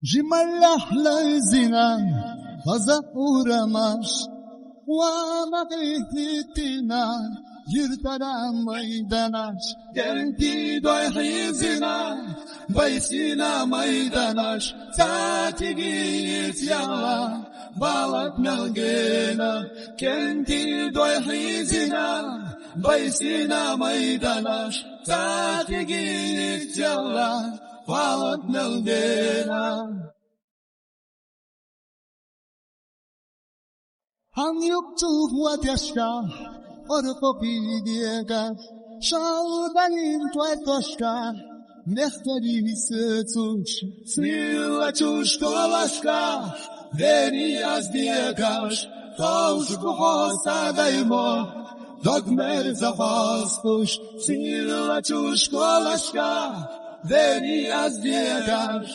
جمالح لزنا فزورماش وما قيتنا يرتدى ميداناش قلبي ضيحي زنا بيسينا ميداناش تاتيجيت يلا بالك ملقينا كنتي ضيحي زنا بيسينا ميداناش تاتيجيت يلا بالك ملقينا Han yoktu wadashka orko pidiega Шалданин твой тошка Нехтери сыцуч Сила чушколашка Вери аздиегаш Тошку хоса даймо Догмер запастуш Сила чушколашка Вери аздиегаш